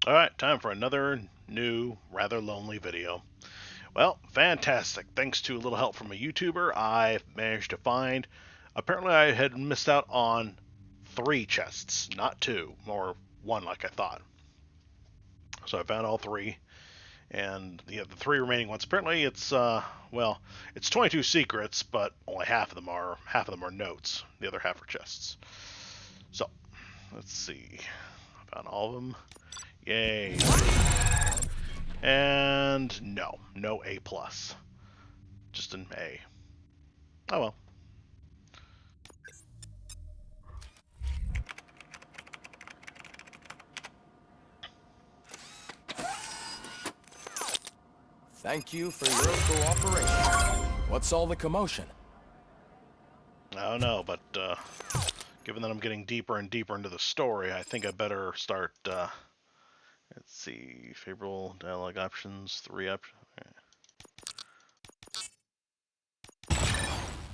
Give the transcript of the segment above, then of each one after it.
Alright, time for another new, rather lonely video. Well, fantastic. Thanks to a little help from a YouTuber, I managed to find. Apparently, I had missed out on 3 chests, not 2, or 1 like I thought. So I found all 3, and the 3 remaining ones. Apparently, well, it's 22 secrets, but only half of them are notes. The other half are chests. So let's see. I found all of them. Yay! And no A plus, just an A. Oh well. Thank you for your cooperation. What's all the commotion? I don't know, but given that I'm getting deeper and deeper into the story, I think I better start. Let's see, favorable dialogue options, 3 options.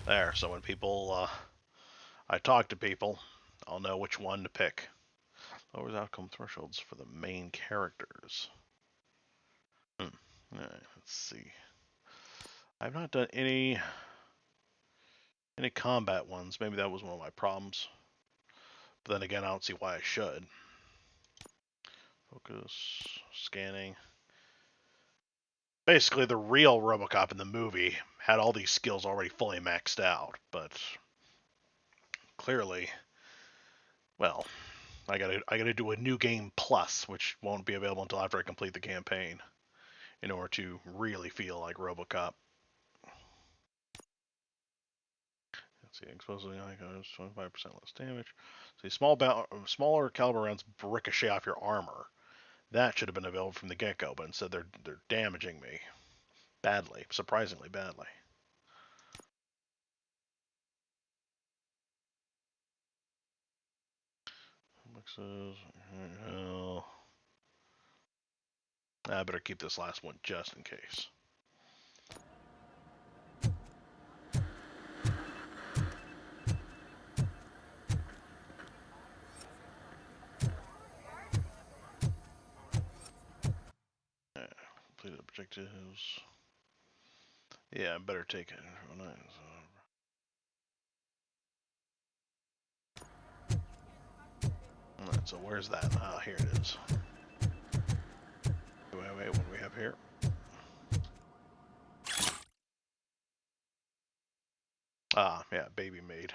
There. So when I talk to people, I'll know which one to pick. Lowers outcome thresholds for the main characters. Alright, let's see. I've not done any combat ones. Maybe that was one of my problems. But then again, I don't see why I should. Focus, scanning. Basically, the real RoboCop in the movie had all these skills already fully maxed out, but clearly, well, I gotta do a new game plus, which won't be available until after I complete the campaign, in order to really feel like RoboCop. Let's see, explosive 25% less damage. See, smaller caliber rounds ricochet off your armor. That should have been available from the get-go, but instead they're damaging me badly, surprisingly badly. I better keep this last one just in case. Completed objectives. Yeah, I better take it. Alright, so where's that? Ah, here it is. Wait, what do we have here? Ah, yeah, Baby Maid.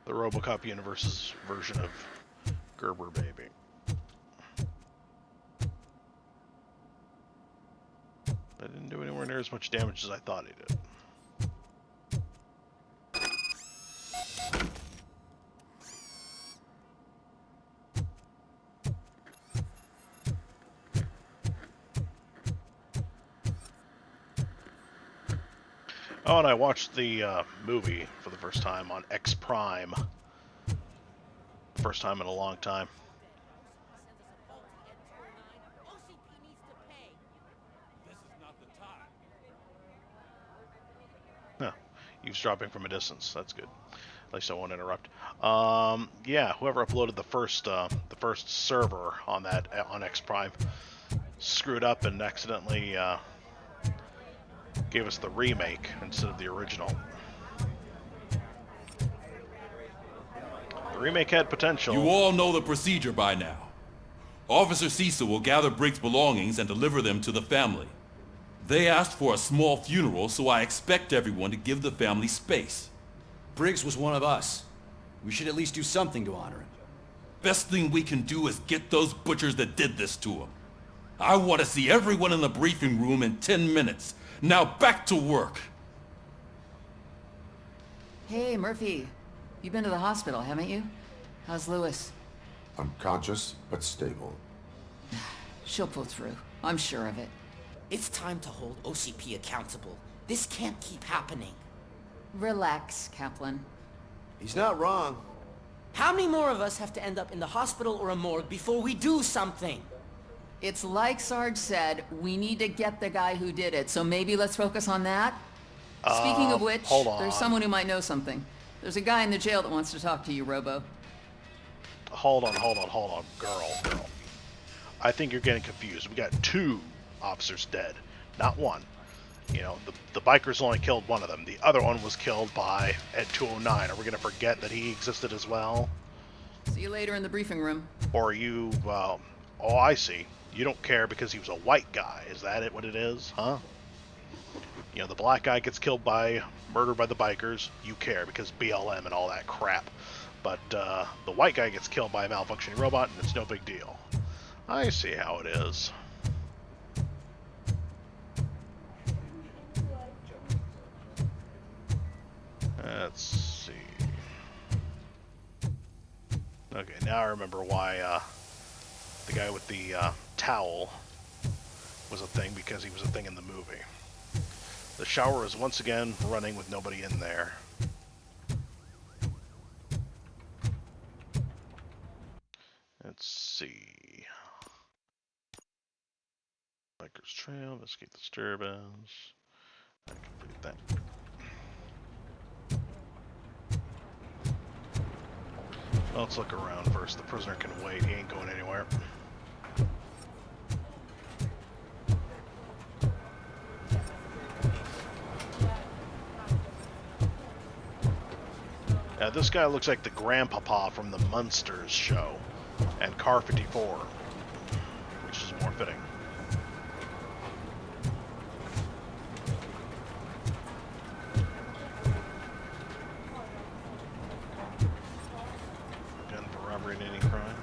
The RoboCop universe's version of Gerber Baby. I didn't do anywhere near as much damage as I thought he did. Oh, and I watched the movie for the first time on X Prime. First time in a long time. Huh. Eavesdropping from a distance. That's good. At least I won't interrupt. Yeah, whoever uploaded the first server on X Prime screwed up and accidentally gave us the remake instead of the original. The remake had potential. You all know the procedure by now. Officer Cecil will gather Briggs' belongings and deliver them to the family. They asked for a small funeral, so I expect everyone to give the family space. Briggs was one of us. We should at least do something to honor him. Best thing we can do is get those butchers that did this to him. I want to see everyone in the briefing room in 10 minutes. Now back to work. Hey, Murphy. You've been to the hospital, haven't you? How's Lewis? Unconscious, but stable. She'll pull through. I'm sure of it. It's time to hold OCP accountable. This can't keep happening. Relax, Kaplan. He's not wrong. How many more of us have to end up in the hospital or a morgue before we do something? It's like Sarge said, we need to get the guy who did it, so maybe let's focus on that? Speaking of which, hold on. there's someone who might know something. There's a guy in the jail that wants to talk to you, Robo. hold on, girl. I think you're getting confused. We got 2 officers dead, not 1. You know, the bikers only killed one of them. The other one was killed by Ed 209. Are we going to forget that he existed as well? See you later in the briefing room. Or are you, oh, I see. You don't care because he was a white guy. Is that what it is, huh? You know, the black guy gets killed murdered by the bikers. You care because BLM and all that crap. But the white guy gets killed by a malfunctioning robot, and it's no big deal. I see how it is. Let's see. Okay, now I remember why the guy with the towel was a thing, because he was a thing in the movie. The shower is once again running with nobody in there. Let's see. Biker's Trail, investigate disturbance. I complete that. Well, let's look around first. The prisoner can wait. He ain't going anywhere. This guy looks like the grandpapa from the Munsters show and Car 54, which is more fitting. Gun for robbery and any crime.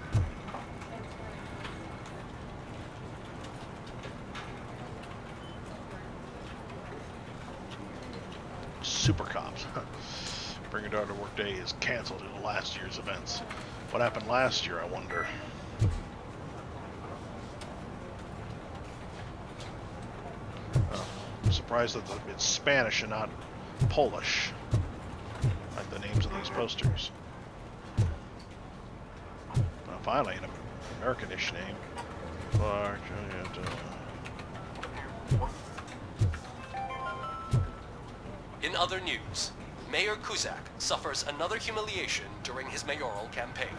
Super cops. Bring Your Daughter to Work Day is canceled due to last year's events. What happened last year, I wonder? Oh, I'm surprised that it's Spanish and not Polish, like the names of these posters. Well, finally, an American-ish name. Clark, In other news, Mayor Kuzak suffers another humiliation during his mayoral campaign.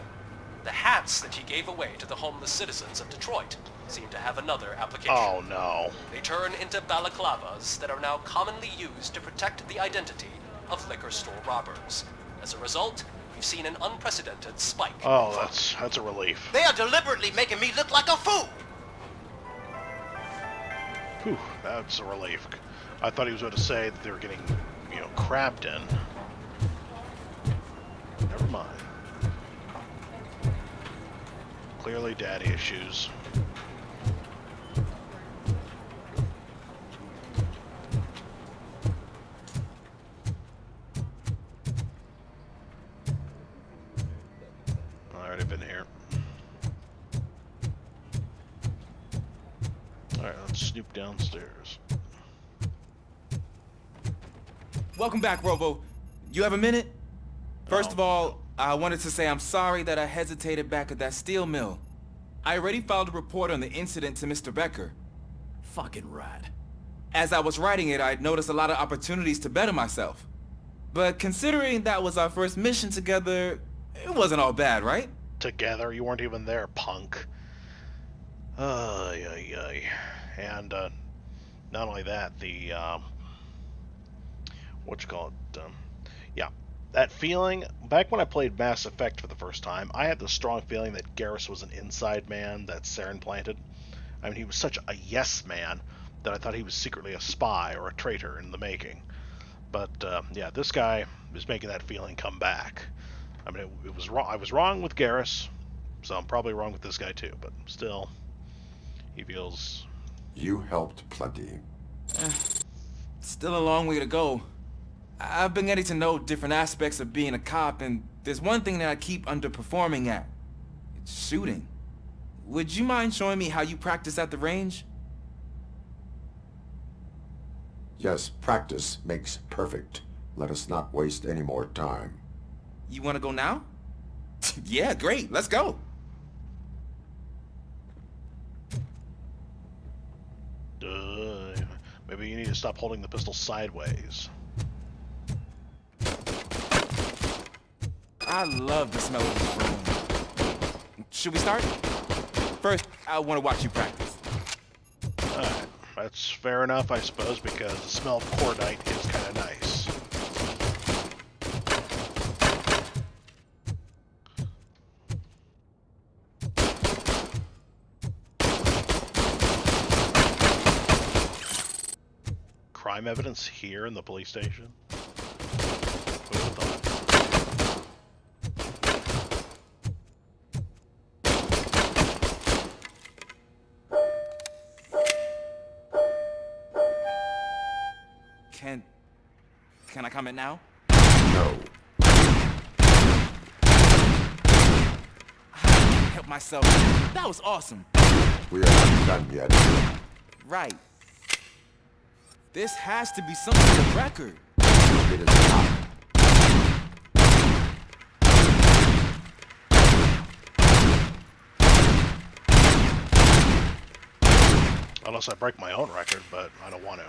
The hats that he gave away to the homeless citizens of Detroit seem to have another application. Oh no. They turn into balaclavas that are now commonly used to protect the identity of liquor store robbers. As a result, we've seen an unprecedented spike. Oh, that's a relief. They are deliberately making me look like a fool! Whew, that's a relief. I thought he was going to say that they were getting, you know, crabbed in. Never mind. Clearly daddy issues. Alright, I've been here. Alright, let's snoop downstairs. Welcome back, Robo. You have a minute? First of all, I wanted to say I'm sorry that I hesitated back at that steel mill. I already filed a report on the incident to Mr. Becker. Fucking rad. As I was writing it, I'd noticed a lot of opportunities to better myself. But considering that was our first mission together, it wasn't all bad, right? Together? You weren't even there, punk. Ay. And, not only that, the, yeah, that feeling, back when I played Mass Effect for the first time, I had the strong feeling that Garrus was an inside man that Saren planted. I mean, he was such a yes man that I thought he was secretly a spy or a traitor in the making. But, yeah, this guy is making that feeling come back. I mean, it was wrong. I was wrong with Garrus, so I'm probably wrong with this guy too, but still, he feels... You helped plenty. Still a long way to go. I've been getting to know different aspects of being a cop, and there's one thing that I keep underperforming at. It's shooting. Would you mind showing me how you practice at the range? Yes, practice makes perfect. Let us not waste any more time. You want to go now? Yeah, great. Let's go. Maybe you need to stop holding the pistol sideways. I love the smell of this room. should we start? First, I want to watch you practice. Alright, that's fair enough, I suppose, because the smell of cordite is kind of nice. Crime evidence here in the police station? Who would have thought? Can I comment now? No. I can't help myself. That was awesome. We are not done yet. Right. This has to be some sort of record. It is not. Unless I break my own record, but I don't want to.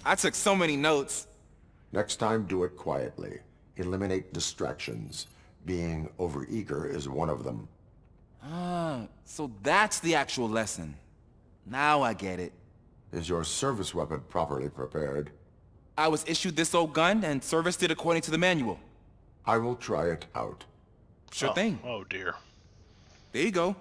I took so many notes. Next time, do it quietly. Eliminate distractions. Being overeager is one of them. Ah, so that's the actual lesson. Now I get it. Is your service weapon properly prepared? I was issued this old gun and serviced it according to the manual. I will try it out. Sure thing. Oh dear. There you go.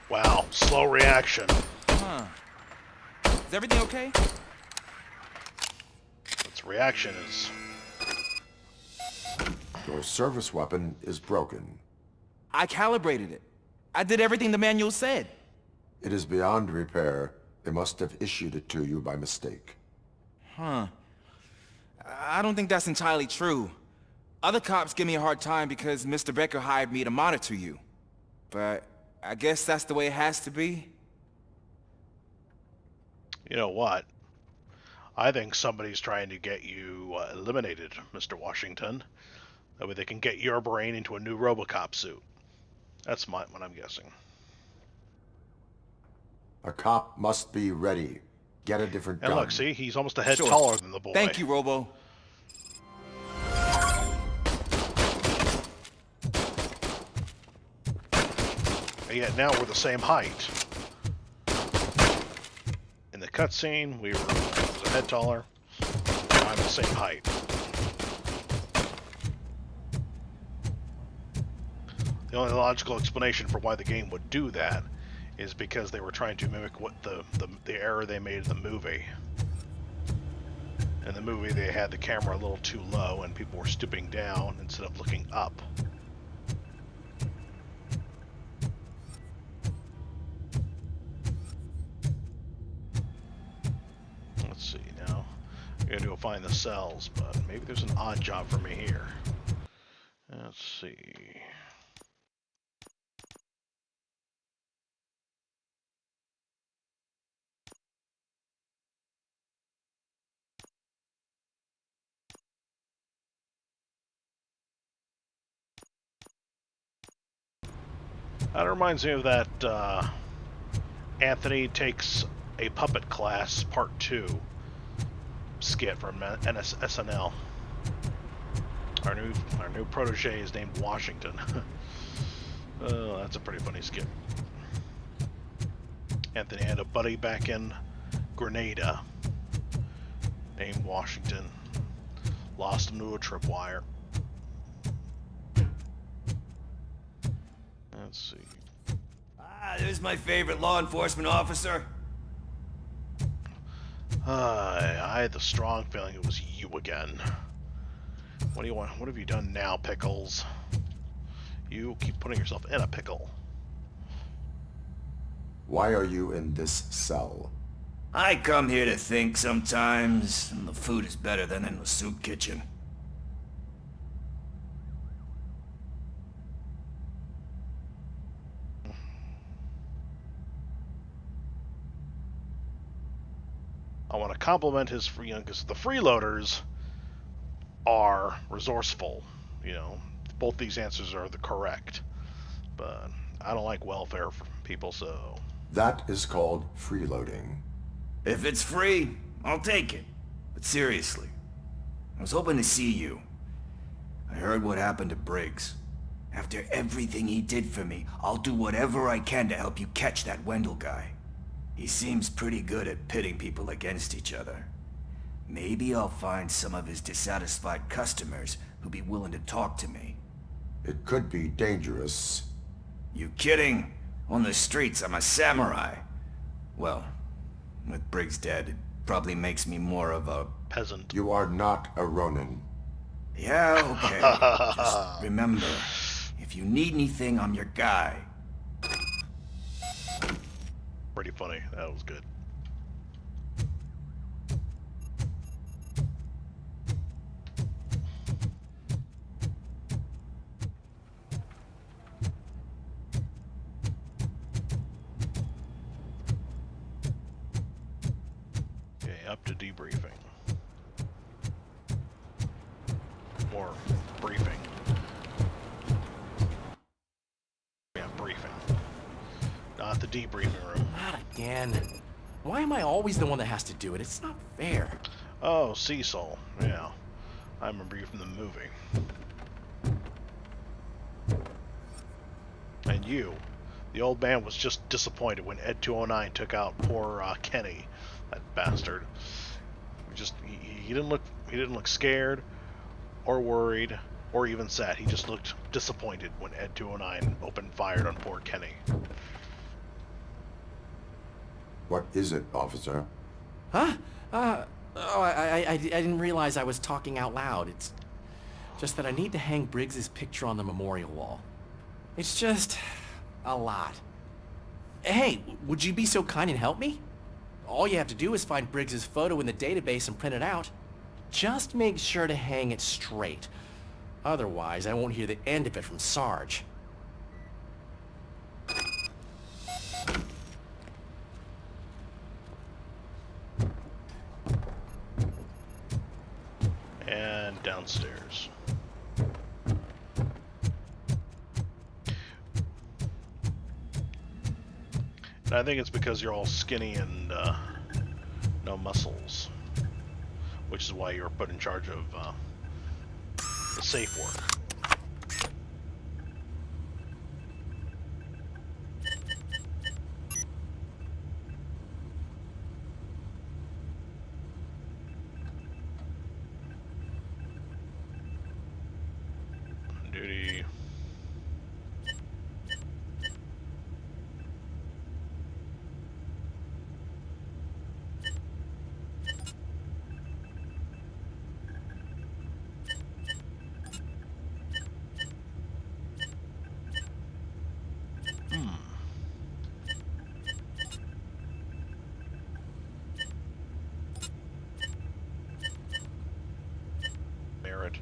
Wow, slow reaction. Huh. Is everything okay? Its reaction is... Your service weapon is broken. I calibrated it. I did everything the manual said. It is beyond repair. They must have issued it to you by mistake. Huh. I don't think that's entirely true. Other cops give me a hard time because Mr. Becker hired me to monitor you. But I guess that's the way it has to be. You know what? I think somebody's trying to get you eliminated, Mr. Washington. That way they can get your brain into a new RoboCop suit. That's what I'm guessing. A cop must be ready. Get a different And gun. look, see? He's almost a head Sure. taller than the boy. Thank you, Robo. And yet now we're the same height. In the cutscene, I was a head taller. Now I'm the same height. The only logical explanation for why the game would do that is because they were trying to mimic what the error they made in the movie. In the movie, they had the camera a little too low and people were stooping down instead of looking up. Let's see now. I'm gonna go find the cells, but maybe there's an odd job for me here. Let's see. That reminds me of that Anthony Takes a Puppet Class Part 2 skit from SNL. Our new protege is named Washington. Oh, that's a pretty funny skit. Anthony had a buddy back in Grenada named Washington. Lost him to a tripwire. Let's see. Ah, there's my favorite law enforcement officer. I had the strong feeling it was you again. What do you want? What have you done now, Pickles? You keep putting yourself in a pickle. Why are you in this cell? I come here to think sometimes, and the food is better than in the soup kitchen. I want to compliment his free, because the freeloaders are resourceful. You know, both these answers are the correct, but I don't like welfare for people, so. That is called freeloading. If it's free, I'll take it. But seriously, I was hoping to see you. I heard what happened to Briggs. After everything he did for me, I'll do whatever I can to help you catch that Wendell guy. He seems pretty good at pitting people against each other. Maybe I'll find some of his dissatisfied customers who'd be willing to talk to me. It could be dangerous. You kidding? On the streets, I'm a samurai. Well, with Briggs dead, it probably makes me more of a Peasant. You are not a Ronin. Yeah, okay. Just remember, if you need anything, I'm your guy. Pretty funny. That was good. Okay, up to debriefing. Or briefing. Yeah, briefing. Not the debriefing room. Not again. Why am I always the one that has to do it? It's not fair. Oh, Cecil. Yeah. I remember you from the movie. And you. The old man was just disappointed when Ed 209 took out poor Kenny. That bastard. He didn't look scared or worried or even sad. He just looked disappointed when Ed 209 opened fire on poor Kenny. What is it, officer? Huh? I didn't realize I was talking out loud. It's just that I need to hang Briggs's picture on the memorial wall. It's just a lot. Hey, would you be so kind and help me? All you have to do is find Briggs's photo in the database and print it out. Just make sure to hang it straight. Otherwise, I won't hear the end of it from Sarge. And downstairs. And I think it's because you're all skinny and no muscles, which is why you were put in charge of the safe work. Duty. Merit.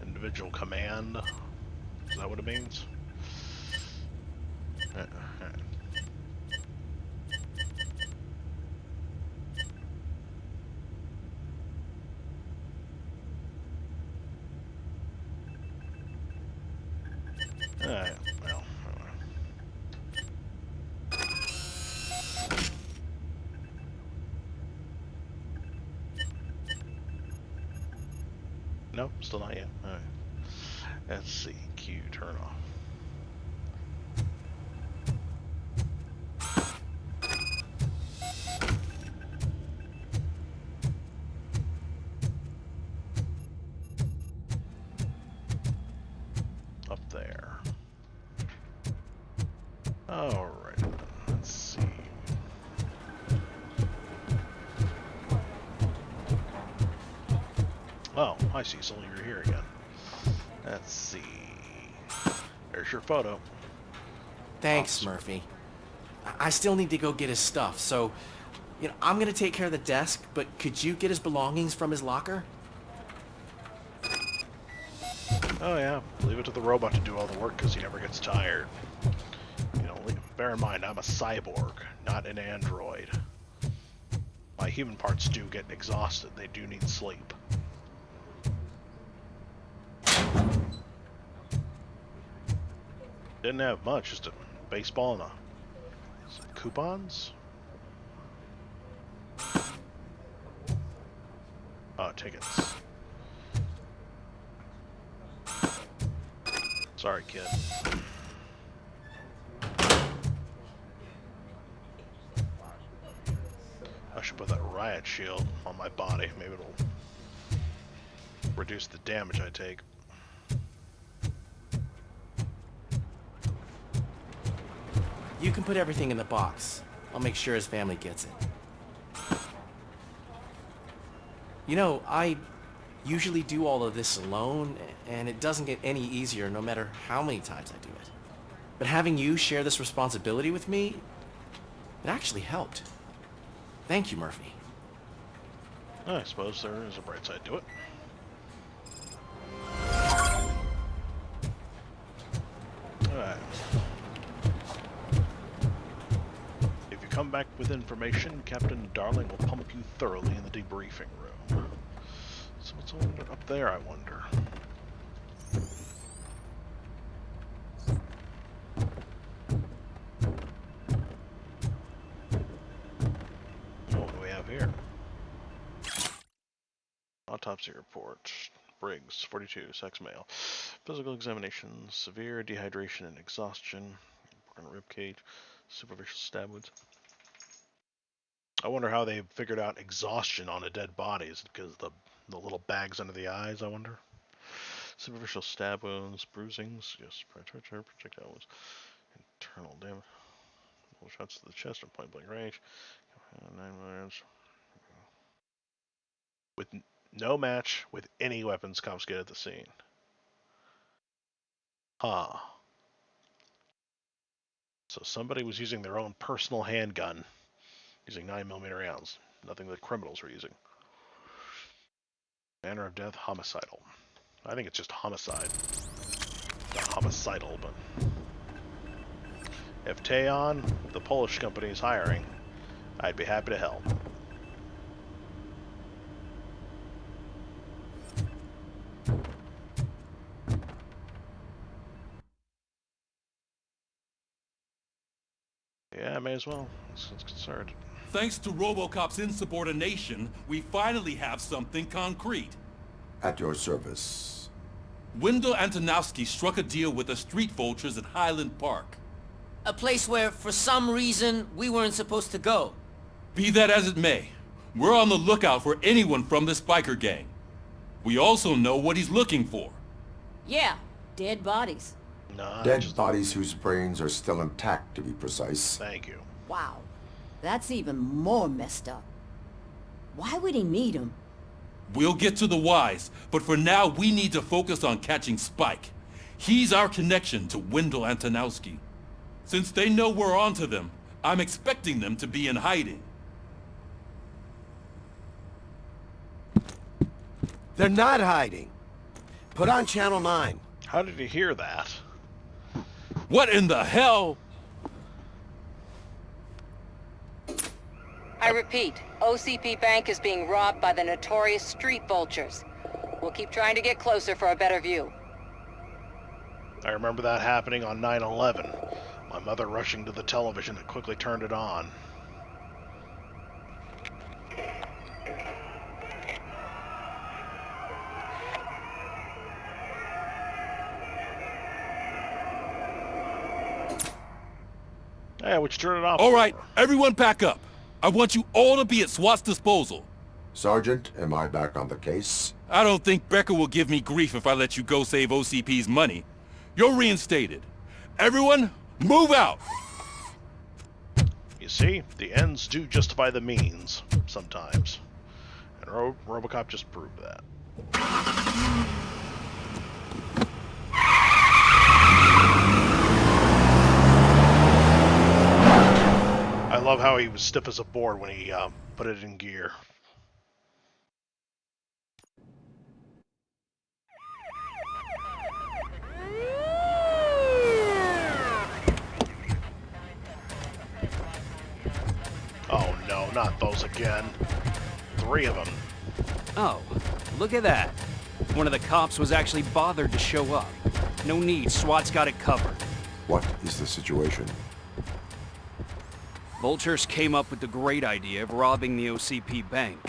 Individual command. Is that what it means? Alright, well. No, still not yet. All right. Let's see. Q, turn off. Up there. All right. Let's see. Oh, hi Cecil, you're here again. Let's see. There's your photo. Thanks, Officer. Murphy. I still need to go get his stuff, so, I'm gonna take care of the desk, but could you get his belongings from his locker? Oh yeah, leave it to the robot to do all the work because he never gets tired. Bear in mind, I'm a cyborg, not an android. My human parts do get exhausted. They do need sleep. Didn't have much, just a baseball and some coupons. Oh, tickets. Sorry, kid. I should put that riot shield on my body. Maybe it'll reduce the damage I take. You can put everything in the box. I'll make sure his family gets it. I usually do all of this alone, and it doesn't get any easier no matter how many times I do it. But having you share this responsibility with me, it actually helped. Thank you, Murphy. I suppose there is a bright side to it. Alright. If you come back with information, Captain Darling will pump you thoroughly in the debriefing room. So what's over up there, I wonder? What do we have here? Autopsy report. Briggs, 42, sex male. Physical examination, severe dehydration and exhaustion. Broken rib cage, superficial stab wounds. I wonder how they figured out exhaustion on a dead body. Is it because the little bags under the eyes, I wonder? Superficial stab wounds, bruisings, yes, projectile wounds, internal damage. Shots to the chest and point blank range. 9 mm. With no match with any weapons confiscated at the scene. Huh. So somebody was using their own personal handgun, using 9mm rounds. Nothing the criminals were using. Manner of death, homicidal. I think it's just homicide. Not homicidal, but... If Teon, the Polish company, is hiring, I'd be happy to help. Yeah, may as well. It's concerned. Thanks to RoboCop's insubordination, we finally have something concrete. At your service. Wendell Antonowski struck a deal with the street vultures at Highland Park. A place where, for some reason, we weren't supposed to go. Be that as it may, we're on the lookout for anyone from this biker gang. We also know what he's looking for. Yeah, dead bodies. Nah, Dead just... bodies whose brains are still intact, to be precise. Thank you. Wow, that's even more messed up. Why would he need them? We'll get to the whys, but for now we need to focus on catching Spike. He's our connection to Wendell Antonowski. Since they know we're onto them, I'm expecting them to be in hiding. They're not hiding. Put on Channel 9. How did you hear that? What in the hell? I repeat, OCP Bank is being robbed by the notorious street vultures. We'll keep trying to get closer for a better view. I remember that happening on 9/11. My mother rushing to the television and quickly turned it on. Hey, would you turn it off? All right, everyone back up. I want you all to be at SWAT's disposal. Sergeant, am I back on the case? I don't think Becker will give me grief if I let you go save OCP's money. You're reinstated. Everyone, move out! You see, the ends do justify the means, sometimes. And RoboCop just proved that. I love how he was stiff as a board when he put it in gear. Oh no, not those again. 3 of them. Oh, look at that. One of the cops was actually bothered to show up. No need, SWAT's got it covered. What is the situation? Vultures came up with the great idea of robbing the OCP bank.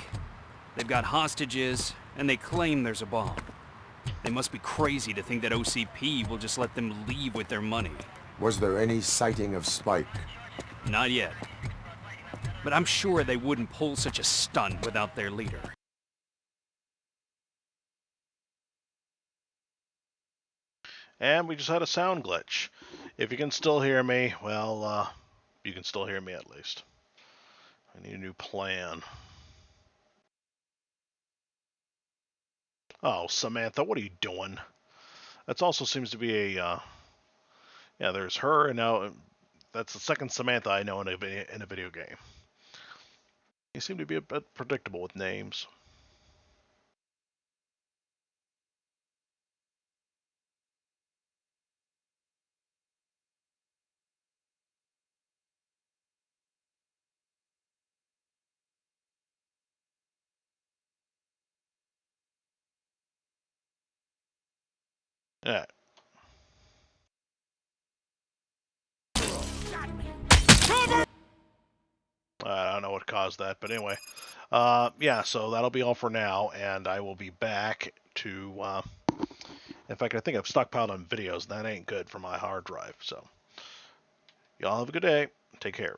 They've got hostages, and they claim there's a bomb. They must be crazy to think that OCP will just let them leave with their money. Was there any sighting of Spike? Not yet. But I'm sure they wouldn't pull such a stunt without their leader. And we just had a sound glitch. If you can still hear me, well, you can still hear me at least. I need a new plan. Oh, Samantha, what are you doing? That also seems to be a, yeah, there's her, and now that's the second Samantha I know in a video game. You seem to be a bit predictable with names. Yeah. I don't know what caused that, but anyway. Yeah, so that'll be all for now, and I will be back to, in fact, I think I've stockpiled on videos, and that ain't good for my hard drive, so. Y'all have a good day. Take care.